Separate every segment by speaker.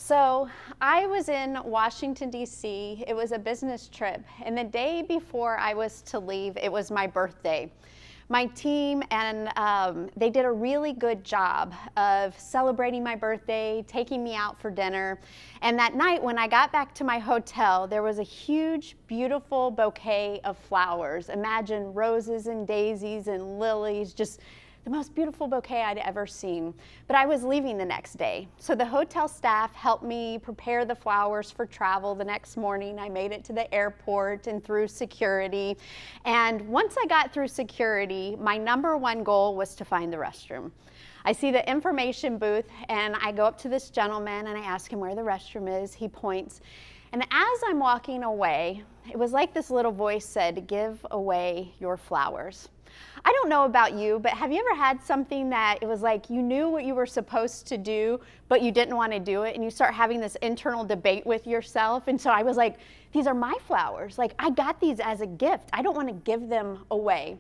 Speaker 1: So I was in Washington, D.C. It was a business trip, and the day before I was to leave, it was my birthday. My team and they did a really good job of celebrating my birthday, taking me out for dinner. And that night when I got back to my hotel, there was a huge, beautiful bouquet of flowers. Imagine roses and daisies and lilies, just the most beautiful bouquet I'd ever seen. But I was leaving the next day. So the hotel staff helped me prepare the flowers for travel the next morning. I made it to the airport and through security. And once I got through security, my number one goal was to find the restroom. I see the information booth and I go up to this gentleman and I ask him where the restroom is. He points. And as I'm walking away, it was like this little voice said, "Give away your flowers." I don't know about you, but have you ever had something that it was like you knew what you were supposed to do, but you didn't want to do it, and you start having this internal debate with yourself? And so I was like, these are my flowers. Like, I got these as a gift. I don't want to give them away.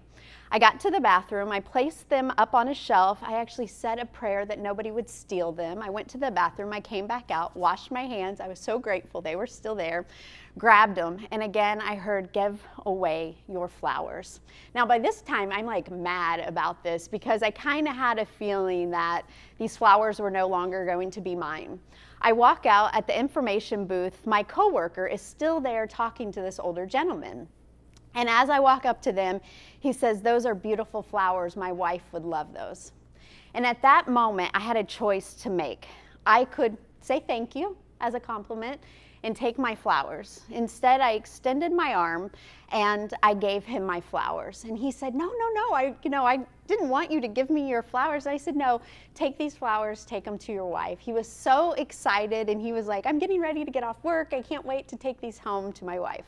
Speaker 1: I got to the bathroom. I placed them up on a shelf. I actually said a prayer that nobody would steal them. I went to the bathroom. I came back out, washed my hands. I was so grateful they were still there. Grabbed them. And again, I heard, "Give away your flowers." Now, by this time, I'm like mad about this because I kind of had a feeling that these flowers were no longer going to be mine. I walk out at the information booth. My coworker is still there talking to this older gentleman. And as I walk up to them, he says, "Those are beautiful flowers. My wife would love those." And at that moment, I had a choice to make. I could say thank you as a compliment and take my flowers. Instead, I extended my arm and I gave him my flowers. And he said, no, I didn't want you to give me your flowers. I said, "No, take these flowers, take them to your wife." He was so excited and he was like, "I'm getting ready to get off work. I can't wait to take these home to my wife."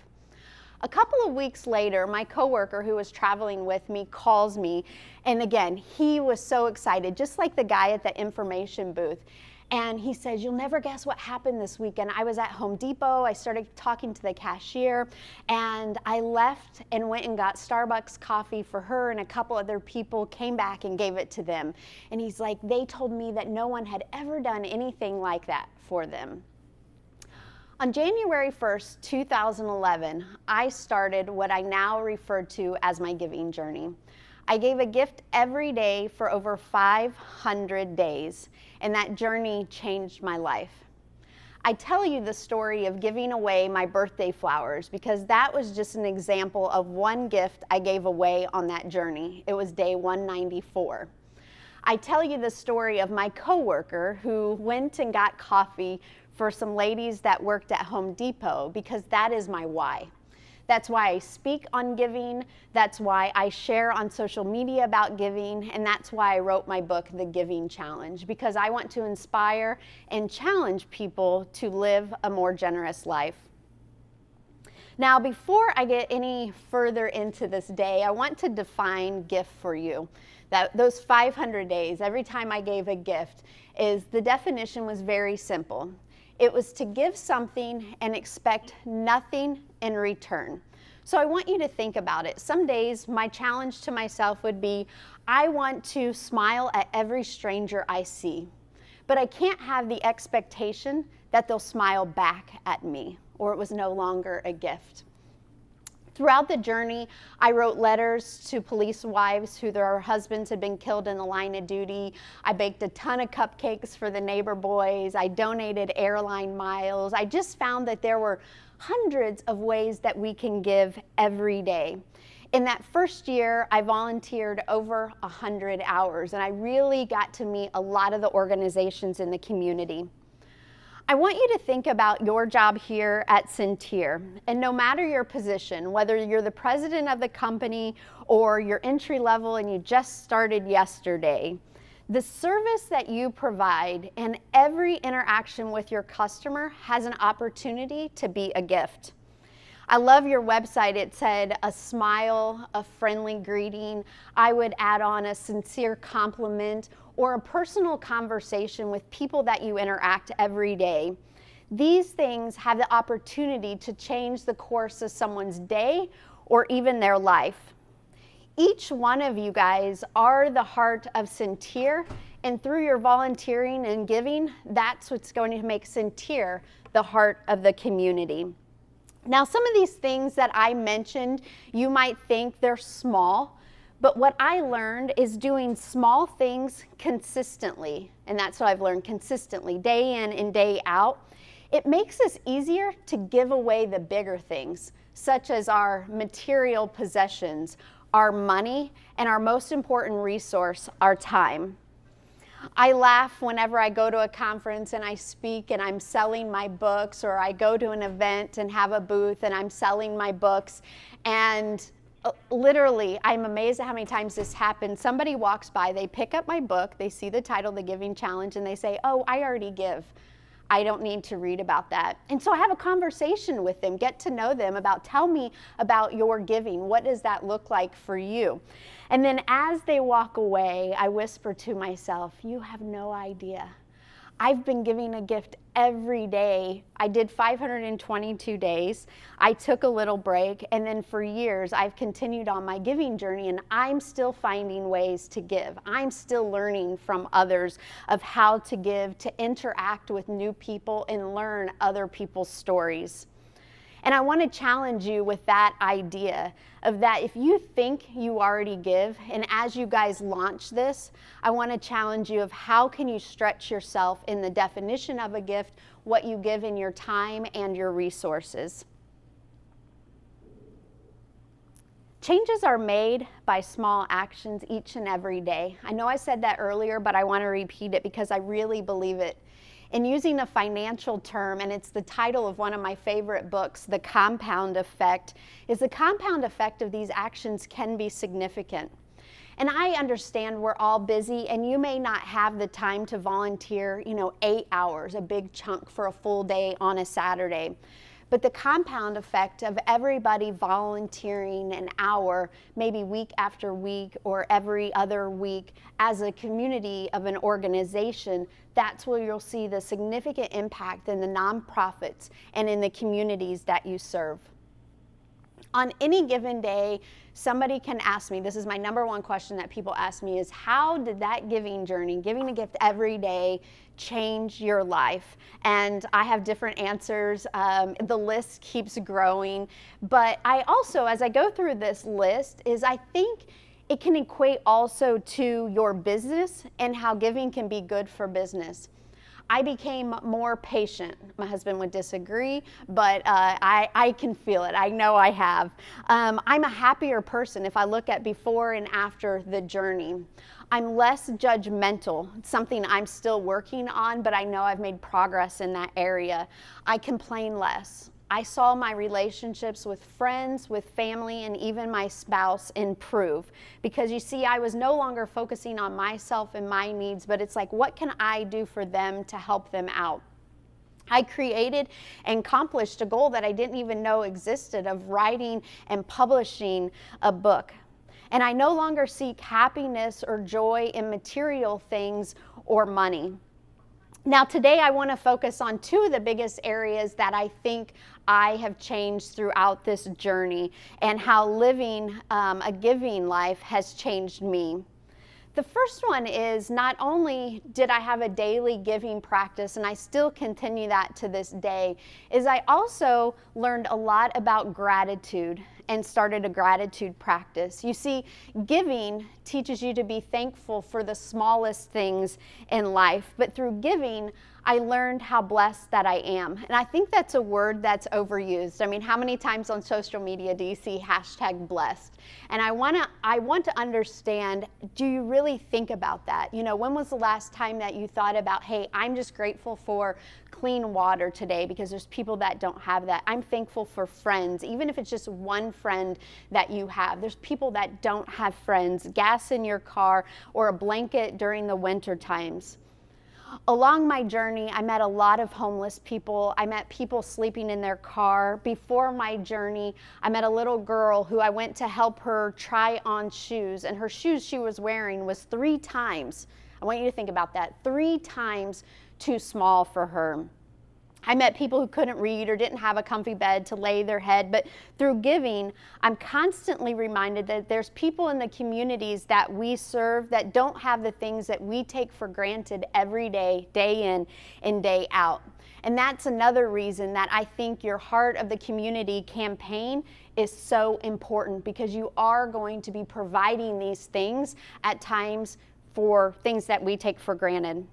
Speaker 1: A couple of weeks later, my coworker who was traveling with me calls me, and again, he was so excited, just like the guy at the information booth. And he says, "You'll never guess what happened this weekend. I was at Home Depot. I started talking to the cashier, and I left and went and got Starbucks coffee for her and a couple other people, came back and gave it to them." And he's like, "They told me that no one had ever done anything like that for them." On January 1st, 2011, I started what I now refer to as my giving journey. I gave a gift every day for over 500 days, and that journey changed my life. I tell you the story of giving away my birthday flowers because that was just an example of one gift I gave away on that journey. It was day 194. I tell you the story of my coworker who went and got coffee for some ladies that worked at Home Depot because that is my why. That's why I speak on giving, that's why I share on social media about giving, and that's why I wrote my book, The Giving Challenge, because I want to inspire and challenge people to live a more generous life. Now, before I get any further into this day, I want to define gift for you. Those 500 days, every time I gave a gift, the definition was very simple. It was to give something and expect nothing in return. So I want you to think about it. Some days my challenge to myself would be, I want to smile at every stranger I see, but I can't have the expectation that they'll smile back at me, or it was no longer a gift. Throughout the journey, I wrote letters to police wives who their husbands had been killed in the line of duty. I baked a ton of cupcakes for the neighbor boys. I donated airline miles. I just found that there were hundreds of ways that we can give every day. In that first year, I volunteered over 100 hours, and I really got to meet a lot of the organizations in the community. I want you to think about your job here at Centier, and no matter your position, whether you're the president of the company or you're entry level and you just started yesterday, the service that you provide and every interaction with your customer has an opportunity to be a gift. I love your website. It said a smile, a friendly greeting. I would add on a sincere compliment or a personal conversation with people that you interact every day. These things have the opportunity to change the course of someone's day or even their life. Each one of you guys are the heart of Centier And through your volunteering and giving, that's what's going to make Centier the heart of the community. Now, some of these things that I mentioned, you might think they're small, but what I learned is doing small things consistently, and that's what I've learned, consistently, day in and day out. It makes us easier to give away the bigger things, such as our material possessions, our money, and our most important resource, our time. I laugh whenever I go to a conference and I speak and I'm selling my books, or I go to an event and have a booth and I'm selling my books, and literally I'm amazed at how many times this happens. Somebody walks by, they pick up my book, they see the title, The Giving Challenge, and they say, "Oh, I already give. I don't need to read about that." And so I have a conversation with them, get to know them about, tell me about your giving. What does that look like for you? And then as they walk away, I whisper to myself, you have no idea. I've been giving a gift every day. I did 522 days. I took a little break, and then for years I've continued on my giving journey, and I'm still finding ways to give. I'm still learning from others of how to give, to interact with new people and learn other people's stories. And I want to challenge you with that idea of that if you think you already give, and as you guys launch this, I want to challenge you of how can you stretch yourself in the definition of a gift, what you give in your time and your resources. Changes are made by small actions each and every day. I know I said that earlier, but I want to repeat it because I really believe it. In using a financial term, and it's the title of one of my favorite books, The Compound Effect, is the compound effect of these actions can be significant. And I understand we're all busy, and you may not have the time to volunteer, 8 hours, a big chunk for a full day on a Saturday. But the compound effect of everybody volunteering an hour, maybe week after week or every other week as a community of an organization, that's where you'll see the significant impact in the nonprofits and in the communities that you serve. On any given day, somebody can ask me, this is my number one question that people ask me, is how did that giving journey, giving a gift every day, change your life? And I have different answers. The list keeps growing. But I also, as I go through this list, is I think it can equate also to your business and how giving can be good for business. I became more patient. My husband would disagree, but I can feel it. I know I have. I'm a happier person if I look at before and after the journey. I'm less judgmental. It's something I'm still working on, but I know I've made progress in that area. I complain less. I saw my relationships with friends, with family, and even my spouse improve. Because you see, I was no longer focusing on myself and my needs, but it's like, what can I do for them to help them out? I created and accomplished a goal that I didn't even know existed of writing and publishing a book. And I no longer seek happiness or joy in material things or money. Now today I want to focus on two of the biggest areas that I think I have changed throughout this journey and how living a giving life has changed me. The first one is not only did I have a daily giving practice, and I still continue that to this day, is I also learned a lot about gratitude and started a gratitude practice. You see, giving teaches you to be thankful for the smallest things in life, but through giving, I learned how blessed that I am. And I think that's a word that's overused. I mean, how many times on social media do you see #blessed? And I want to understand, do you really think about that? When was the last time that you thought about, hey, I'm just grateful for clean water today because there's people that don't have that. I'm thankful for friends, even if it's just one friend that you have. There's people that don't have friends, gas in your car, or a blanket during the winter times. Along my journey, I met a lot of homeless people. I met people sleeping in their car. Before my journey, I met a little girl who I went to help her try on shoes, and her shoes she was wearing was 3 times, I want you to think about that, 3 times too small for her. I met people who couldn't read or didn't have a comfy bed to lay their head, but through giving, I'm constantly reminded that there's people in the communities that we serve that don't have the things that we take for granted every day, day in and day out. And that's another reason that I think your Heart of the Community campaign is so important, because you are going to be providing these things at times for things that we take for granted.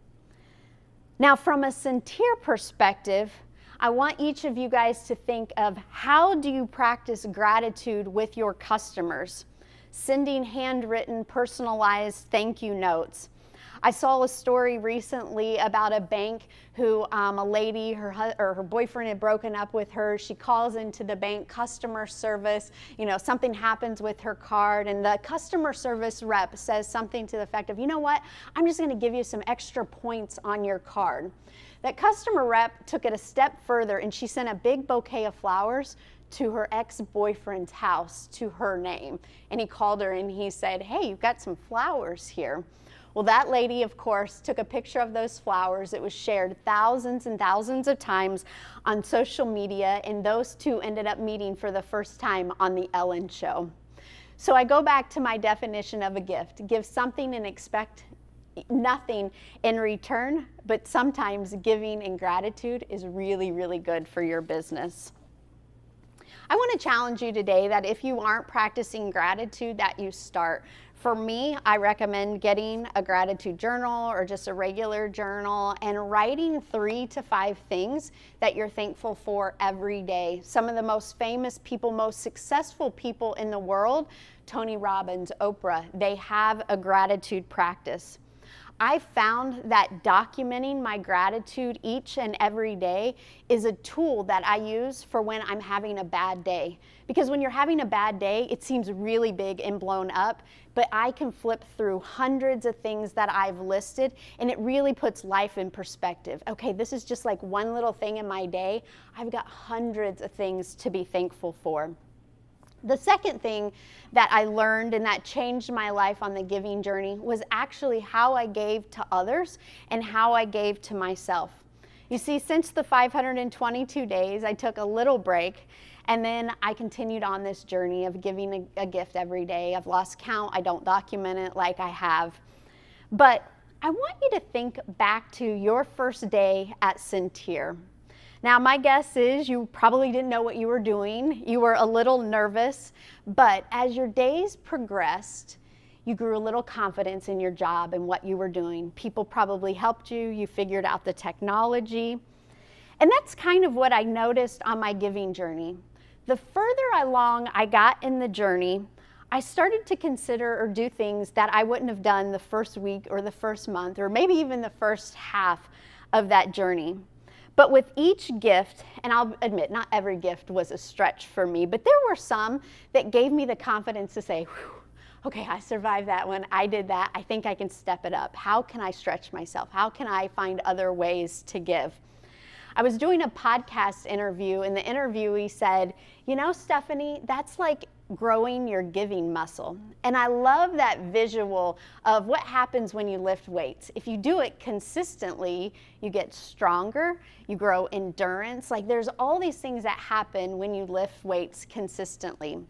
Speaker 1: Now, from a Centier perspective, I want each of you guys to think of, how do you practice gratitude with your customers? Sending handwritten, personalized thank you notes. I saw a story recently about a bank who a lady, her boyfriend had broken up with her. She calls into the bank customer service, something happens with her card, and the customer service rep says something to the effect of, you know what, I'm just going to give you some extra points on your card. That customer rep took it a step further, and she sent a big bouquet of flowers to her ex-boyfriend's house to her name. And he called her and he said, hey, you've got some flowers here. Well, that lady, of course, took a picture of those flowers. It was shared thousands and thousands of times on social media, and those two ended up meeting for the first time on the Ellen Show. So I go back to my definition of a gift. Give something and expect nothing in return, but sometimes giving in gratitude is really, really good for your business. I want to challenge you today that if you aren't practicing gratitude, that you start. For me, I recommend getting a gratitude journal or just a regular journal and writing 3 to 5 things that you're thankful for every day. Some of the most famous people, most successful people in the world, Tony Robbins, Oprah, they have a gratitude practice. I found that documenting my gratitude each and every day is a tool that I use for when I'm having a bad day. Because when you're having a bad day, it seems really big and blown up, but I can flip through hundreds of things that I've listed, and it really puts life in perspective. Okay, this is just like one little thing in my day. I've got hundreds of things to be thankful for. The second thing that I learned and that changed my life on the giving journey was actually how I gave to others and how I gave to myself. You see, since the 522 days, I took a little break, and then I continued on this journey of giving a gift every day. I've lost count. I don't document it like I have. But I want you to think back to your first day at Centier. Now, my guess is you probably didn't know what you were doing. You were a little nervous, but as your days progressed, you grew a little confidence in your job and what you were doing. People probably helped you. You figured out the technology. And that's kind of what I noticed on my giving journey. The further along I got in the journey, I started to consider or do things that I wouldn't have done the first week or the first month or maybe even the first half of that journey. But with each gift, and I'll admit, not every gift was a stretch for me, but there were some that gave me the confidence to say, okay, I survived that one. I did that. I think I can step it up. How can I stretch myself? How can I find other ways to give? I was doing a podcast interview, and the interviewee said, you know, Stephanie, that's like growing your giving muscle. And I love that visual of what happens when you lift weights. If you do it consistently, you get stronger, you grow endurance. Like, there's all these things that happen when you lift weights consistently.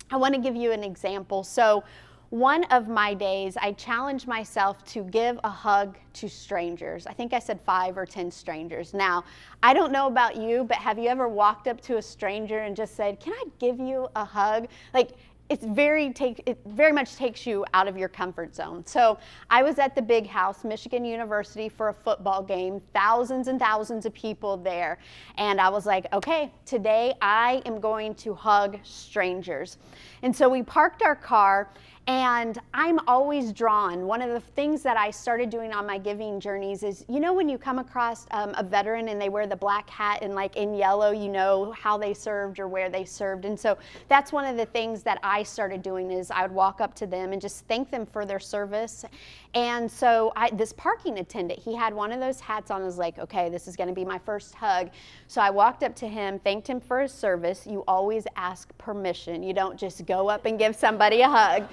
Speaker 1: I want to give you an example. So one of my days, I challenged myself to give a hug to strangers. I think I said 5 or 10 strangers. Now, I don't know about you, but have you ever walked up to a stranger and just said, can I give you a hug? Like, it very much takes you out of your comfort zone. So I was at the Big House, Michigan University, for a football game, thousands and thousands of people there. And I was like, okay, today I am going to hug strangers. And so we parked our car, and I'm always drawn. One of the things that I started doing on my giving journeys is, you know, when you come across a veteran and they wear the black hat and like in yellow, you know how they served or where they served. And so that's one of the things that I started doing is I would walk up to them and just thank them for their service. And so this parking attendant, he had one of those hats on. I was like, okay, this is going to be my first hug. So I walked up to him, thanked him for his service. You always ask permission. You don't just go up and give somebody a hug.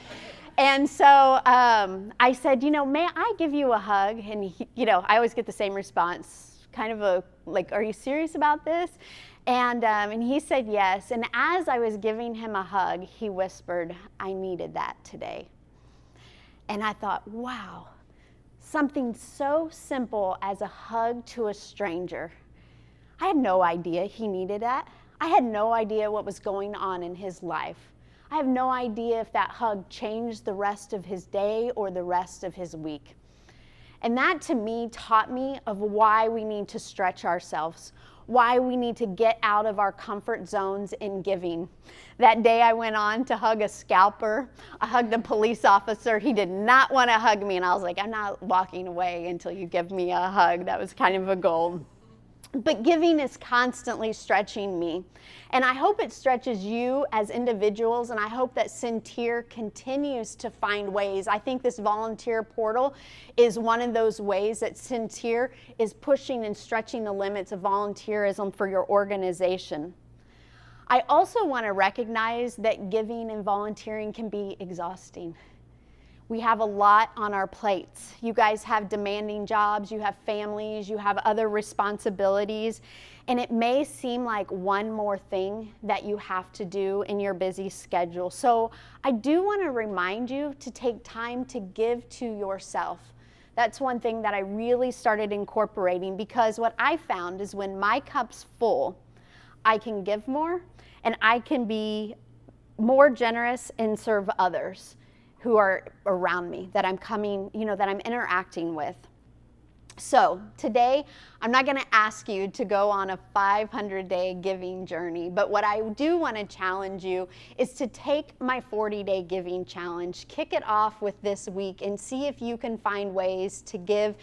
Speaker 1: And so I said, you know, may I give you a hug? And he, you know, I always get the same response. kind of a, like, are you serious about this? And he said yes. And as I was giving him a hug, he whispered, I needed that today. And I thought, wow, something so simple as a hug to a stranger. I had no idea he needed that. I had no idea what was going on in his life. I have no idea if that hug changed the rest of his day or the rest of his week. And that to me taught me of why we need to stretch ourselves, why we need to get out of our comfort zones in giving. That day I went on to hug a scalper. I hugged a police officer. He did not want to hug me, and I was like, I'm not walking away until you give me a hug. That was kind of a goal. But giving is constantly stretching me. And I hope it stretches you as individuals, and I hope that Centier continues to find ways. I think this volunteer portal is one of those ways that Centier is pushing and stretching the limits of volunteerism for your organization. I also want to recognize that giving and volunteering can be exhausting. We have a lot on our plates. You guys have demanding jobs, you have families, you have other responsibilities, and it may seem like one more thing that you have to do in your busy schedule. So I do want to remind you to take time to give to yourself. That's one thing that I really started incorporating, because what I found is when my cup's full, I can give more and I can be more generous and serve others who are around me, that I'm coming, that I'm interacting with. So today, I'm not gonna ask you to go on a 500-day giving journey, but what I do wanna challenge you is to take my 40-day giving challenge, kick it off with this week, and see if you can find ways to give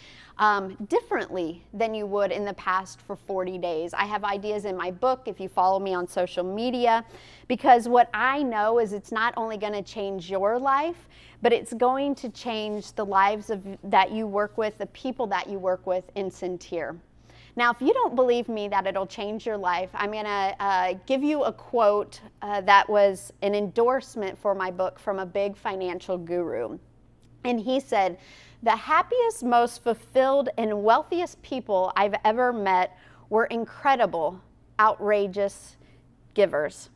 Speaker 1: differently than you would in the past for 40 days. I have ideas in my book if you follow me on social media, because what I know is it's not only gonna change your life, but it's going to change the lives that you work with, the people that you work with in Centier. Now, if you don't believe me that it'll change your life, I'm gonna give you a quote that was an endorsement for my book from a big financial guru. And he said, "The happiest, most fulfilled, and wealthiest people I've ever met were incredible, outrageous givers."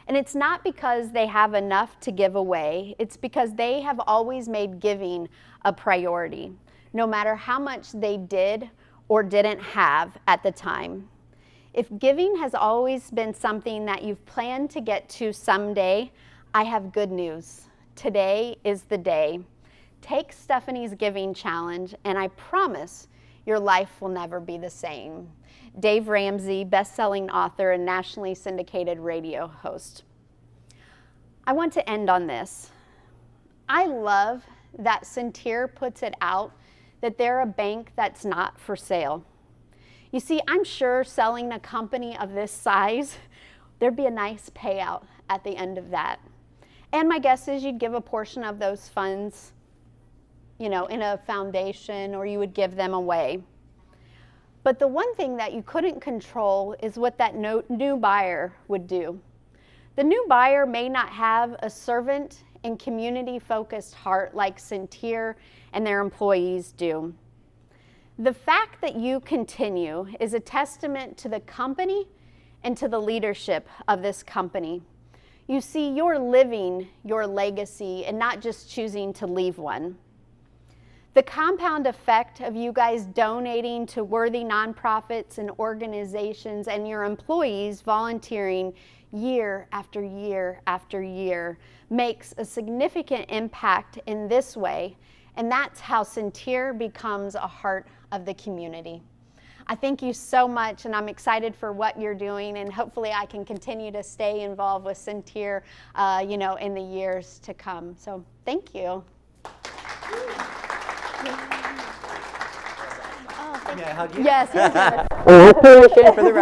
Speaker 1: And it's not because they have enough to give away, it's because they have always made giving a priority, no matter how much they did or didn't have at the time. If giving has always been something that you've planned to get to someday, I have good news. Today is the day. Take Stephanie's Giving Challenge, and I promise your life will never be the same. Dave Ramsey, best-selling author and nationally syndicated radio host. I want to end on this. I love that Centier puts it out that they're a bank that's not for sale. You see, I'm sure selling a company of this size, there'd be a nice payout at the end of that. And my guess is you'd give a portion of those funds, in a foundation, or you would give them away. But the one thing that you couldn't control is what that new buyer would do. The new buyer may not have a servant and community-focused heart like Centier and their employees do. The fact that you continue is a testament to the company and to the leadership of this company. You see, you're living your legacy and not just choosing to leave one. The compound effect of you guys donating to worthy nonprofits and organizations and your employees volunteering year after year after year makes a significant impact in this way, and that's how Centier becomes a heart of the community. I thank you so much, and I'm excited for what you're doing, and hopefully I can continue to stay involved with Centier, in the years to come. So thank you.
Speaker 2: May I hug you?
Speaker 1: Yes.
Speaker 2: For the record.